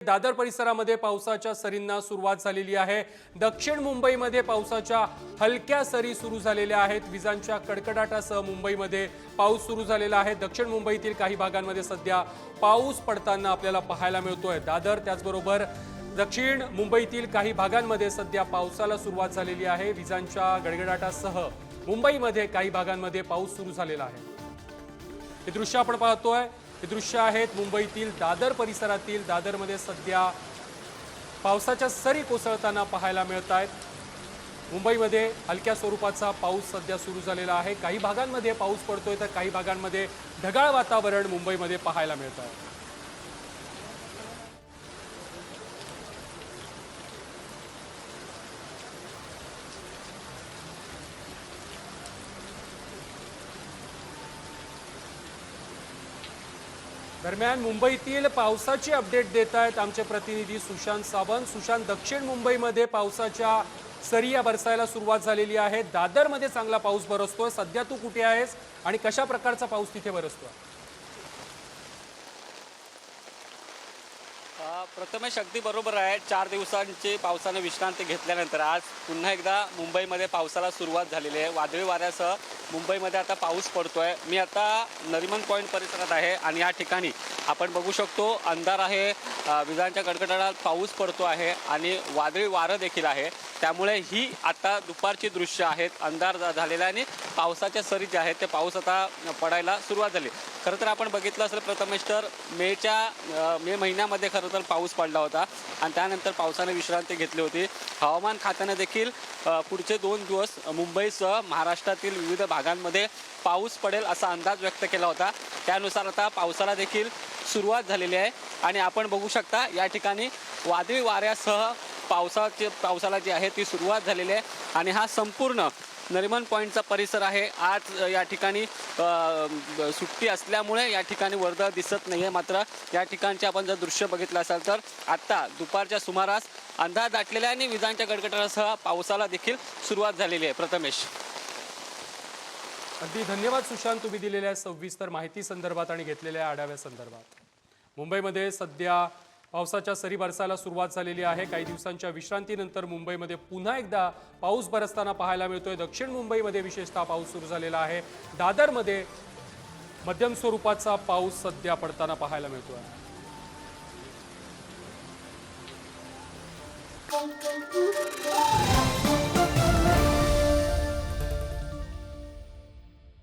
दादर परिसरामध्ये पावसाच्या सरींना सुरुवात झालेली आहे। दक्षिण मुंबईमध्ये पावसाच्या हलक्या सरी सुरू झालेल्या आहेत। विजांच्या कडकडाटासह मुंबईमध्ये पाऊस सुरू झालेला आहे। दक्षिण मुंबईतील काही भागांमध्ये सध्या पाऊस पडताना आपल्याला पाहायला मिळतोय। दादर त्याचबरोबर दक्षिण मुंबईतील काही भागांमध्ये सध्या पावसाला सुरुवात झालेली आहे। विजांच्या गडगडाटासह मुंबईमध्ये काही भागांमध्ये पाऊस सुरू झालेला आहे। हे दृश्य आपण पाहतोय, हे दृश्य आहेत मुंबईतील दादर परिसरातील। दादरमध्ये सध्या पावसाच्या सरी कोसळताना पाहायला मिळत आहेत। मुंबईमध्ये हलक्या स्वरूपाचा पाऊस सध्या सुरू झालेला आहे। काही भागांमध्ये पाऊस पडतोय तर काही भागांमध्ये ढगाळ वातावरण मुंबईमध्ये पाहायला मिळत आहे। दरम्यान मुंबईतील पावसाची अपडेट देत आहेत आमचे प्रतिनिधी सुशांत सावंत। सुशांत, दक्षिण मुंबईमध्ये पावसाच्या सरी बरसायला सुरुवात झालेली आहे। दादरमध्ये चांगला पाऊस बरसतोय। सध्या तू कुठे आहेस आणि कशा प्रकारचा पाऊस तिथे बरसतोय? प्रथमेश, अगदी बरोबर आहे। 4 दिवसांची पावसाने विश्रांती घेतल्यानंतर आज पुन्हा एकदा मुंबईमध्ये पावसाला सुरुवात झालेली आहे। वादळी वाऱ्यासह मुंबईमध्ये आता पाऊस पडतोय। मी आता नरिमन पॉईंट परिसरात आहे आणि या ठिकाणी आपण बघू शकतो अंधार आहे, विजांच्या कडकडाटात पाऊस पडतो आहे आणि वादळी वारं देखील आहे। त्यामुळे ही आता दुपारची दृश्य आहेत। अंधार झालेला आणि पावसाच्या सरी जे आहेत ते पाऊस आता पडायला सुरुवात झाली। खरं तर आपण बघितलं असेल प्रथमेश, तर मे महिन्यामध्ये खरं तर पाऊस पडला होता आणि त्यानंतर पावसाने विश्रांती घेतली होती। हवामान खात्याने देखील पुढचे 2 दिवस मुंबईसह महाराष्ट्रातील विविध भागांमध्ये पाऊस पडेल असा अंदाज व्यक्त केला होता। त्यानुसार आता पावसाला देखील सुरुवात झालेली आहे आणि आपण बघू शकता या ठिकाणी वादळी वाऱ्यासह पावसाला जी आहे ती सुरुवात झालेली आहे आणि हा संपूर्ण नरिमन पॉईंटचा परिसर आहे। आज या ठिकाणी सुट्टी असल्यामुळे या ठिकाणी वर्दळ दिसत नाही आहे। मात्र या ठिकाणचे आपण जर दृश्य बघितलं असाल तर आत्ता दुपारच्या सुमारास अंधार दाटलेला आणि विजांच्या गडगडाटासह पावसाला देखील सुरुवात झालेली आहे। प्रथमेश, अगदी धन्यवाद सुशांत, तुम्ही दिलेल्या सविस्तर माहिती संदर्भात आणि घेतलेल्या आढाव्या संदर्भात। मुंबईमध्ये सध्या पावसाच्या सरी बरसायला सुरुवात झालेली आहे। काही दिवसांच्या विश्रांतीनंतर मुंबईमध्ये पुन्हा एकदा पाऊस बरसताना पाहायला मिळतोय। दक्षिण मुंबईमध्ये विशेषतः पाऊस सुरू झालेला आहे। दादरमध्ये मध्यम स्वरूपाचा पाऊस सध्या पडताना पाहायला मिळतोय।